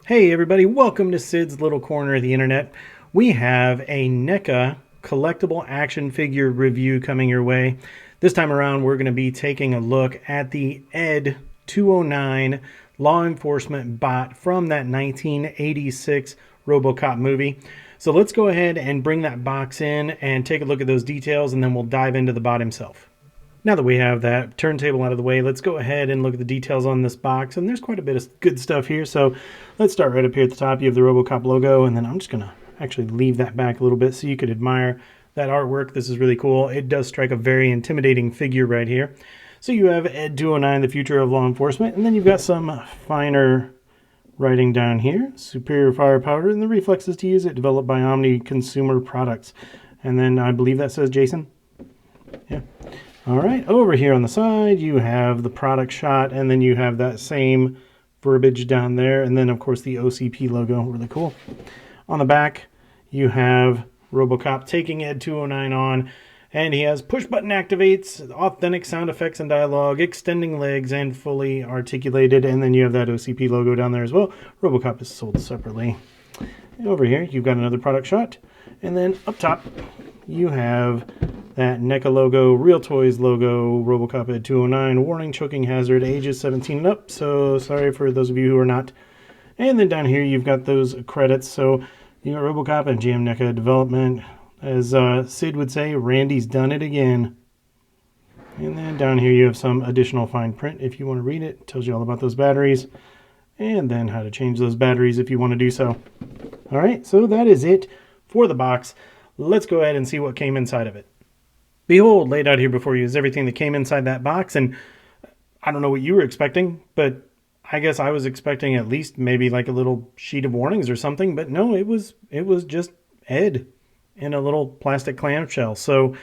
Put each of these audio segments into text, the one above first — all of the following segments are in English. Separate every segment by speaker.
Speaker 1: Hey everybody, welcome to Sid's Little Corner of the Internet. We have a NECA collectible action figure review coming your way. This time around we're going to be taking a look at the ED-209 law enforcement bot from that 1986 Robocop movie. So let's go ahead and bring that box in and take a look at those details, and then we'll dive into the bot himself. Now that we have that turntable out of the way, let's go ahead and look at the details on this box. And there's quite a bit of good stuff here. So let's start right up here at the top. You have the Robocop logo, and then I'm just going to actually leave that back a little bit so you could admire that artwork. This is really cool. It does strike a very intimidating figure right here. So you have ED-209, the future of law enforcement, and then you've got some finer writing down here. Superior firepower and the reflexes to use it, developed by Omni Consumer Products. And then I believe that says Jason. Yeah. All right, over here on the side, you have the product shot, and then you have that same verbiage down there, and then, of course, the OCP logo. Really cool. On the back, you have Robocop taking ED-209 on, and he has push-button activates, authentic sound effects and dialogue, extending legs, and fully articulated, and then you have that OCP logo down there as well. Robocop is sold separately. And over here, you've got another product shot, and then up top, you have that NECA logo, Real Toys logo, Robocop ED-209, warning, choking hazard, ages 17 and up, so sorry for those of you who are not. And then down here you've got those credits, so you got Robocop and GM NECA Development. As Sid would say, Randy's done it again. And then down here you have some additional fine print if you want to read it. It tells you all about those batteries, and then how to change those batteries if you want to do so. Alright, so that is it for the box. Let's go ahead and see what came inside of it. Behold, laid out here before you is everything that came inside that box, and I don't know what you were expecting, but I guess I was expecting at least maybe like a little sheet of warnings or something, but no, it was just Ed in a little plastic clamshell. So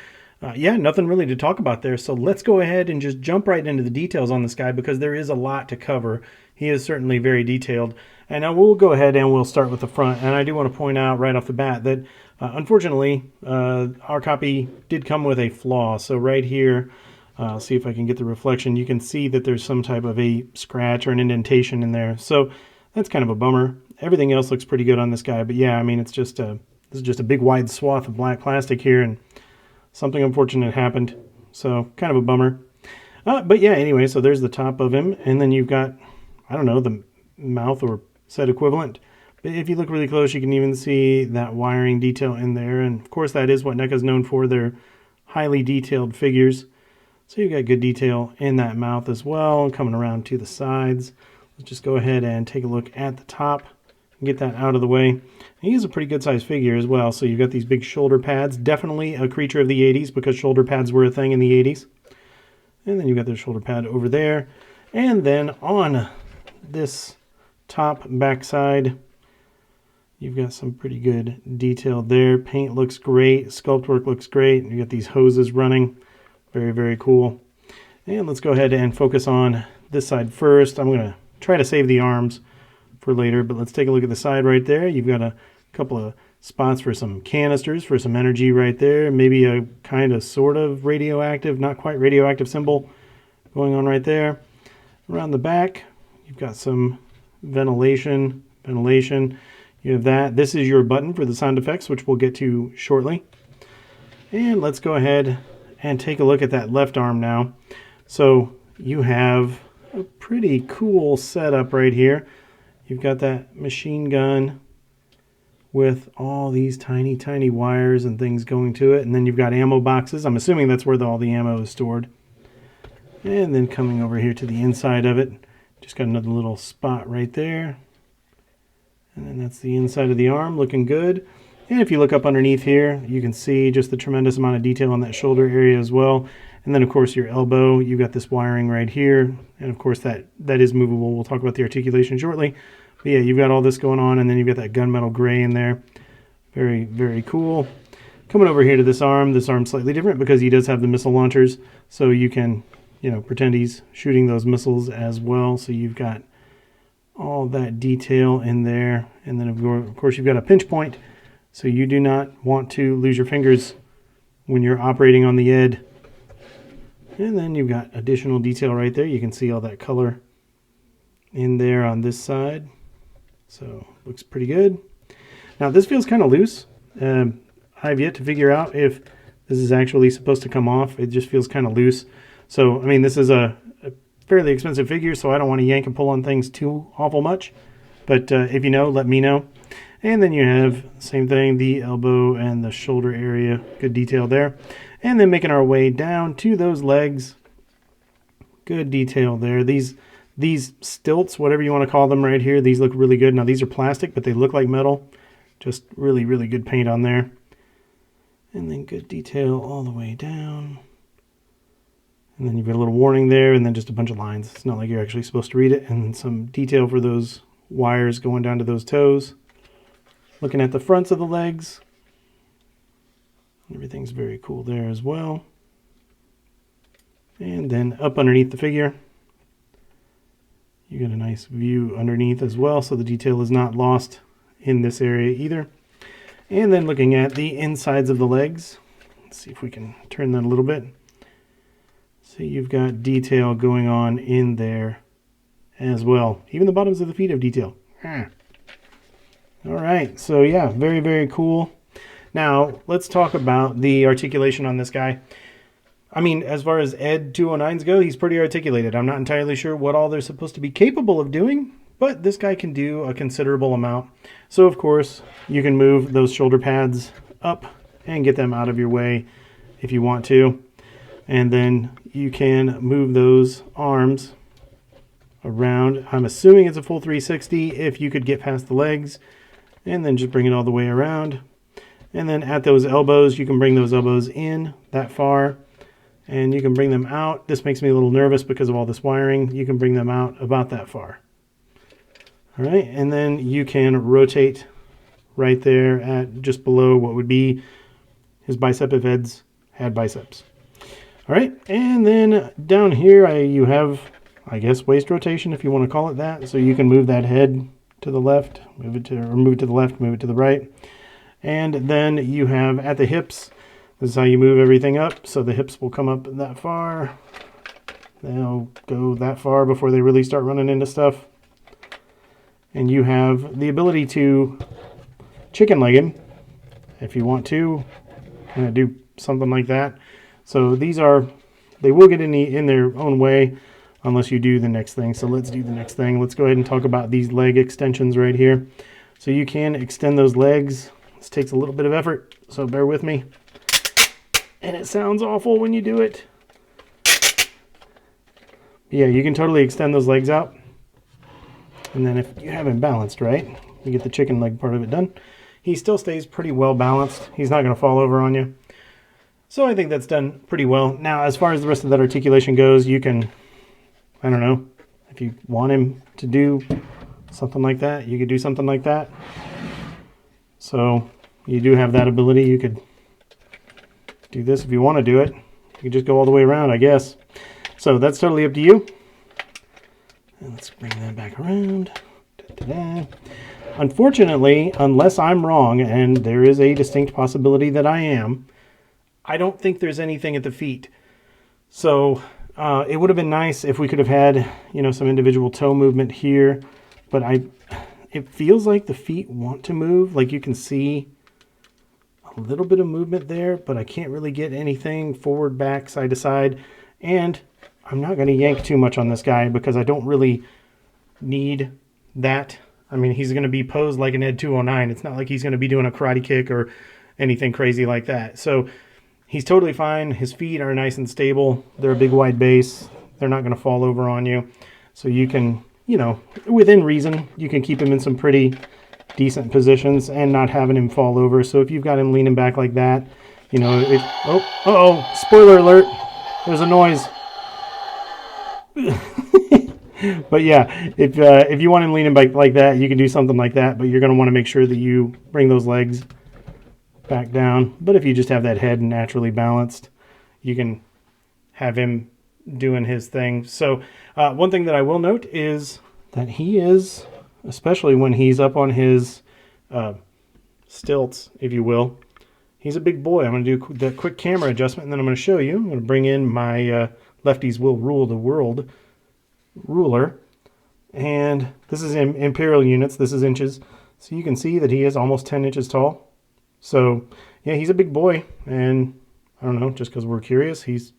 Speaker 1: yeah, nothing really to talk about there. So let's go ahead and just jump right into the details on this guy, because there is a lot to cover. He is certainly very detailed. And now we'll go ahead and we'll start with the front. And I do want to point out right off the bat that unfortunately, our copy did come with a flaw. So right here, I'll see if I can get the reflection. You can see that there's some type of a scratch or an indentation in there. So that's kind of a bummer. Everything else looks pretty good on this guy. But yeah, I mean, it's just this is just a big wide swath of black plastic here, and something unfortunate happened. So kind of a bummer. But yeah, anyway, so there's the top of him. And then you've got, I don't know, the mouth or set equivalent. But if you look really close, you can even see that wiring detail in there. And of course, that is what NECA is known for. They're highly detailed figures. So you've got good detail in that mouth as well, coming around to the sides. Let's just go ahead and take a look at the top and get that out of the way. He is a pretty good sized figure as well. So you've got these big shoulder pads, definitely a creature of the 80s, because shoulder pads were a thing in the 80s. And then you've got the shoulder pad over there. And then on this top backside, you've got some pretty good detail there. Paint looks great. Sculpt work looks great. You got these hoses running. Very, very cool. And let's go ahead and focus on this side first. I'm going to try to save the arms for later, but let's take a look at the side right there. You've got a couple of spots for some canisters, for some energy right there. Maybe a kind of sort of radioactive, not quite radioactive symbol going on right there. Around the back, you've got some ventilation. You have that. This is your button for the sound effects, which we'll get to shortly. And let's go ahead and take a look at that left arm now. So you have a pretty cool setup right here. You've got that machine gun with all these tiny, tiny wires and things going to it. And then you've got ammo boxes. I'm assuming that's where all the ammo is stored. And then coming over here to the inside of it, just got another little spot right there. And then that's the inside of the arm, looking good. And if you look up underneath here, you can see just the tremendous amount of detail on that shoulder area as well. And then, of course, your elbow, you've got this wiring right here. And, of course, that is movable. We'll talk about the articulation shortly. But, yeah, you've got all this going on, and then you've got that gunmetal gray in there. Very, very cool. Coming over here to this arm's slightly different because he does have the missile launchers. So you can, pretend he's shooting those missiles as well. So you've got all that detail in there. And then, of course, you've got a pinch point. So you do not want to lose your fingers when you're operating on the ED. And then you've got additional detail right there. You can see all that color in there on this side. So looks pretty good. Now this feels kind of loose. I've yet to figure out if this is actually supposed to come off. It just feels kind of loose. So, I mean, this is a fairly expensive figure, so I don't want to yank and pull on things too awful much. But if you know, let me know. And then you have, same thing, the elbow and the shoulder area. Good detail there. And then making our way down to those legs. Good detail there. These stilts, whatever you want to call them right here, these look really good. Now, these are plastic, but they look like metal. Just really, really good paint on there. And then good detail all the way down. And then you've got a little warning there, and then just a bunch of lines. It's not like you're actually supposed to read it. And some detail for those wires going down to those toes. Looking at the fronts of the legs. Everything's very cool there as well. And then up underneath the figure, you get a nice view underneath as well, so the detail is not lost in this area either. And then looking at the insides of the legs, let's see if we can turn that a little bit. So you've got detail going on in there as well. Even the bottoms of the feet have detail. All right, so yeah, very, very cool. Now, let's talk about the articulation on this guy. I mean, as far as ED-209s go, he's pretty articulated. I'm not entirely sure what all they're supposed to be capable of doing, but this guy can do a considerable amount. So, of course, you can move those shoulder pads up and get them out of your way if you want to. And then you can move those arms around. I'm assuming it's a full 360 if you could get past the legs. And then just bring it all the way around. And then at those elbows, you can bring those elbows in that far. And you can bring them out. This makes me a little nervous because of all this wiring. You can bring them out about that far. All right, and then you can rotate right there at just below what would be his bicep if Ed's had biceps. All right, and then down here you have, I guess, waist rotation if you want to call it that. So you can move that head to the left, move it to the left, move it to the right. And then you have at the hips, this is how you move everything up. So the hips will come up that far. They'll go that far before they really start running into stuff. And you have the ability to chicken leg him if you want to, kind of do something like that. So these they will get in their own way unless you do the next thing. So let's do the next thing. Let's go ahead and talk about these leg extensions right here. So you can extend those legs. This takes a little bit of effort, so bear with me. And it sounds awful when you do it. Yeah, you can totally extend those legs out. And then if you have him balanced right, you get the chicken leg part of it done. He still stays pretty well balanced. He's not going to fall over on you. So I think that's done pretty well. Now, as far as the rest of that articulation goes, you can, I don't know, if you want him to do something like that, you could do something like that. So you do have that ability. You could do this if you want to do it. You could just go all the way around, I guess. So that's totally up to you. And let's bring that back around. Da-da-da. Unfortunately, unless I'm wrong, and there is a distinct possibility that I am, I don't think there's anything at the feet. So it would have been nice if we could have had, you know, some individual toe movement here, but it feels like the feet want to move. Like you can see a little bit of movement there, but I can't really get anything forward, back, side to side. And I'm not going to yank too much on this guy because I don't really need that. I mean, he's going to be posed like an ED-209. It's not like he's going to be doing a karate kick or anything crazy like that. So he's totally fine. His feet are nice and stable. They're a big wide base. They're not going to fall over on you. So you can, you know, within reason, you can keep him in some pretty decent positions and not having him fall over. So if you've got him leaning back like that, you know, spoiler alert, there's a noise. But yeah, if you want him leaning back like that, you can do something like that, but you're going to want to make sure that you bring those legs back down. But if you just have that head naturally balanced, you can have him doing his thing. So one thing that I will note is that he is, especially when he's up on his stilts, if you will, he's a big boy. I'm going to do the quick camera adjustment, and then I'm going to show you. I'm going to bring in my Lefties will rule the world ruler. And this is in imperial units. This is inches. So you can see that he is almost 10 inches tall. So yeah, he's a big boy. And I don't know, just because we're curious, he's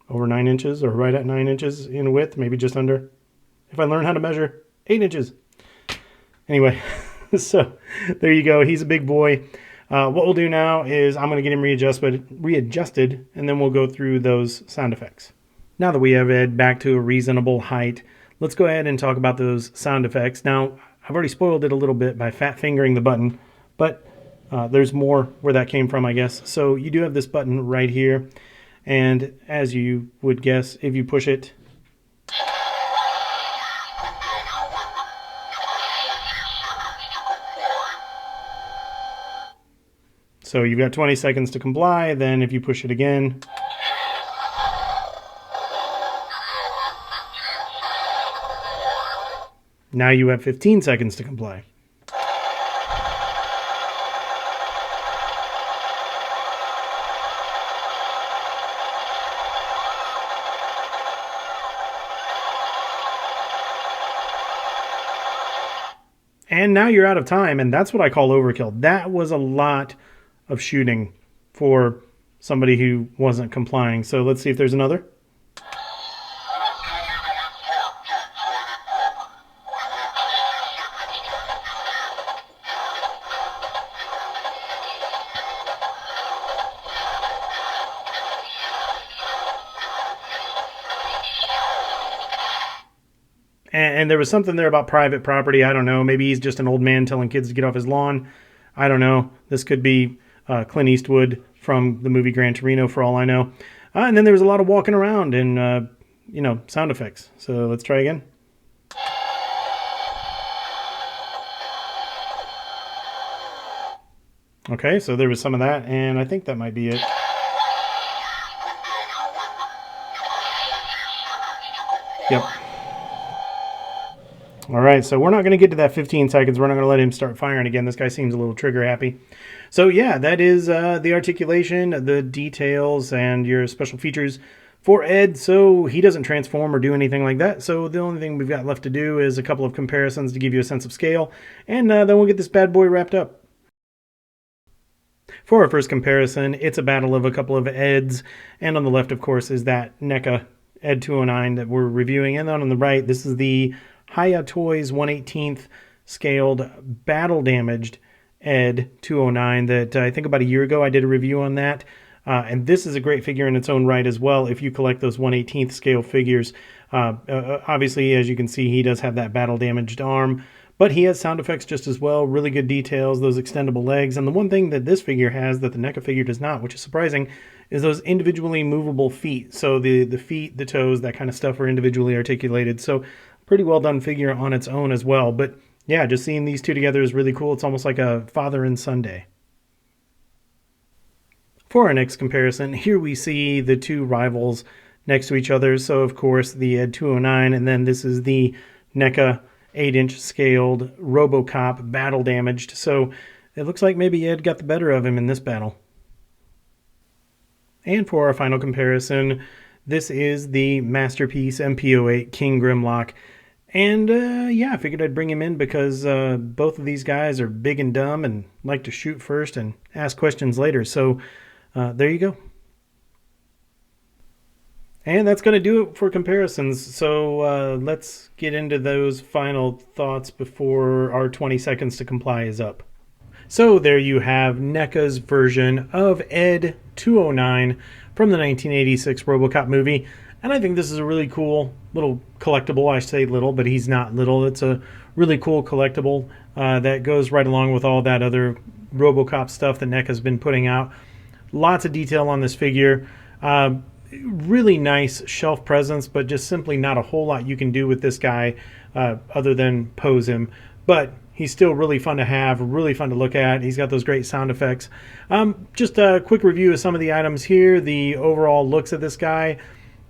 Speaker 1: over 9 inches or right at 9 inches in width, maybe just under. If I learn how to measure, 8 inches. Anyway, so there you go. He's a big boy. What we'll do now is I'm going to get him readjusted, and then we'll go through those sound effects. Now that we have Ed back to a reasonable height, let's go ahead and talk about those sound effects. Now, I've already spoiled it a little bit by fat fingering the button, but there's more where that came from, I guess. So you do have this button right here, and as you would guess, if you push it, so you've got 20 seconds to comply. Then if you push it again, now you have 15 seconds to comply. And now you're out of time, and that's what I call overkill. That was a lot of shooting for somebody who wasn't complying. So let's see if there's another. And there was something there about private property. I don't know. Maybe he's just an old man telling kids to get off his lawn. I don't know. This could be Clint Eastwood from the movie Gran Torino, for all I know. And then there was a lot of walking around and, sound effects. So let's try again. Okay, so there was some of that, and I think that might be it. Yep. All right, so we're not going to get to that 15 seconds. We're not going to let him start firing again. This guy seems a little trigger happy. So yeah, that is the articulation, the details, and your special features for Ed. So he doesn't transform or do anything like that. So the only thing we've got left to do is a couple of comparisons to give you a sense of scale. And then we'll get this bad boy wrapped up. For our first comparison, it's a battle of a couple of Eds. And on the left, of course, is that NECA ED-209 that we're reviewing. And then on the right, this is the Toyz 1/18th scaled battle damaged ED-209 that I think about a year ago I did a review on that. And this is a great figure in its own right as well if you collect those 1/18th scale figures. Obviously, as you can see, he does have that battle damaged arm, but he has sound effects just as well. Really good details, those extendable legs. And the one thing that this figure has that the NECA figure does not, which is surprising, is those individually movable feet. So the feet, the toes, that kind of stuff are individually articulated. So pretty well done figure on its own as well. But yeah, just seeing these two together is really cool. It's almost like a father and son day. For our next comparison, here we see the two rivals next to each other. So of course the ED-209, and then this is the NECA 8-inch scaled Robocop battle damaged. So it looks like maybe Ed got the better of him in this battle. And for our final comparison, this is the Masterpiece MP08 King Grimlock. And yeah, I figured I'd bring him in because both of these guys are big and dumb and like to shoot first and ask questions later. So there you go. And that's going to do it for comparisons. So let's get into those final thoughts before our 20 seconds to comply is up. So there you have NECA's version of ED-209 from the 1986 Robocop movie. And I think this is a really cool little collectible. I say little, but he's not little. It's a really cool collectible that goes right along with all that other Robocop stuff that NECA's been putting out. Lots of detail on this figure. Really nice shelf presence, but just simply not a whole lot you can do with this guy other than pose him. But he's still really fun to have, really fun to look at. He's got those great sound effects. Just a quick review of some of the items here. The overall looks of this guy.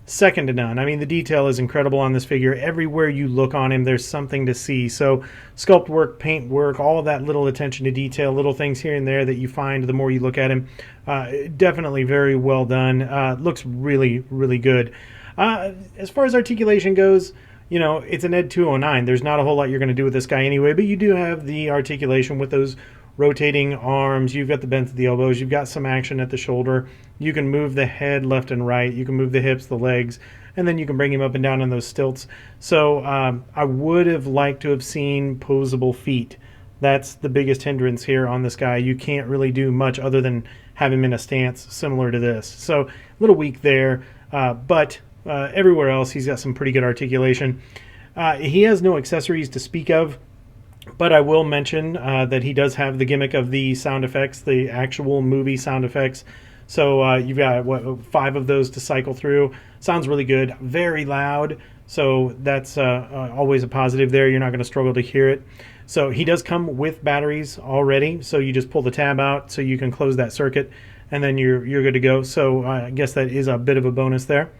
Speaker 1: second to none. I mean, the detail is incredible on this figure. Everywhere you look on him, there's something to see. So sculpt work, paint work, all of that little attention to detail, little things here and there that you find the more you look at him. Definitely very well done. Looks really, really good. As far as articulation goes, you know, it's an ED-209. There's not a whole lot you're going to do with this guy anyway, but you do have the articulation with those rotating arms. You've got the bend at the elbows. You've got some action at the shoulder. You can move the head left and right. You can move the hips, the legs, and then you can bring him up and down on those stilts. So I would have liked to have seen posable feet. That's the biggest hindrance here on this guy. You can't really do much other than have him in a stance similar to this. So a little weak there, but everywhere else he's got some pretty good articulation. He has no accessories to speak of, but I will mention that he does have the gimmick of the sound effects, the actual movie sound effects. So you've got, what, 5 of those to cycle through. Sounds really good, very loud, so that's always a positive there. You're not going to struggle to hear it. So he does come with batteries already, so you just pull the tab out so you can close that circuit, and then you're good to go. So I guess that is a bit of a bonus there.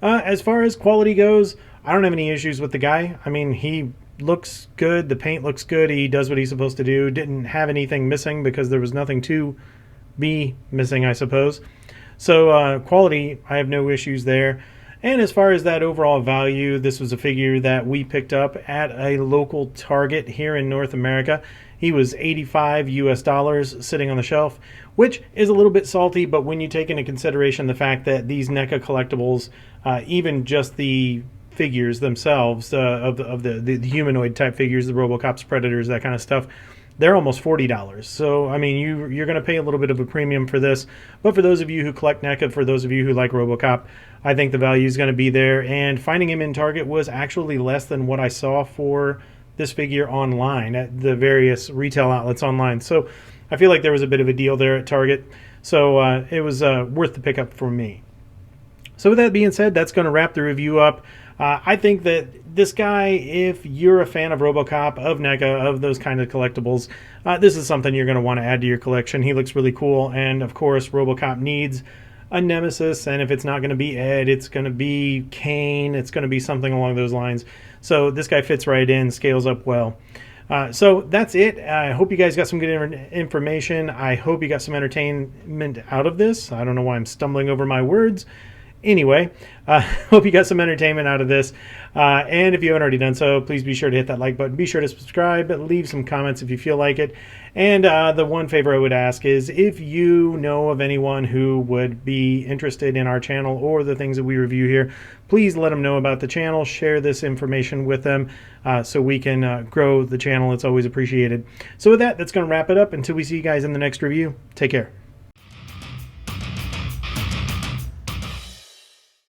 Speaker 1: As far as quality goes, I don't have any issues with the guy. I mean, he looks good. The paint looks good. He does what he's supposed to do. Didn't have anything missing because there was nothing to be missing, I suppose. So quality, I have no issues there. And as far as that overall value, this was a figure that we picked up at a local Target here in North America. He was $85 US sitting on the shelf, which is a little bit salty, but when you take into consideration the fact that these NECA collectibles, even just the figures themselves, of the humanoid type figures, the Robocops, Predators, that kind of stuff, they're almost $40. So, I mean, you're going to pay a little bit of a premium for this. But for those of you who collect NECA, for those of you who like Robocop, I think the value is going to be there. And finding him in Target was actually less than what I saw for this figure online at the various retail outlets online. So I feel like there was a bit of a deal there at Target. So it was worth the pickup for me. So with that being said, that's going to wrap the review up. I think that this guy, if you're a fan of Robocop, of NECA, of those kind of collectibles, this is something you're going to want to add to your collection. He looks really cool, and of course Robocop needs a nemesis, and if it's not going to be Ed, it's going to be Kane, it's going to be something along those lines. So this guy fits right in, scales up well. So that's it. I hope you guys got some good information. I hope you got some entertainment out of this. I don't know why I'm stumbling over my words. Anyway, hope you got some entertainment out of this. And if you haven't already done so, please be sure to hit that like button. Be sure to subscribe. Leave some comments if you feel like it. And the one favor I would ask is if you know of anyone who would be interested in our channel or the things that we review here, please let them know about the channel. Share this information with them so we can grow the channel. It's always appreciated. So with that, that's going to wrap it up. Until we see you guys in the next review, take care.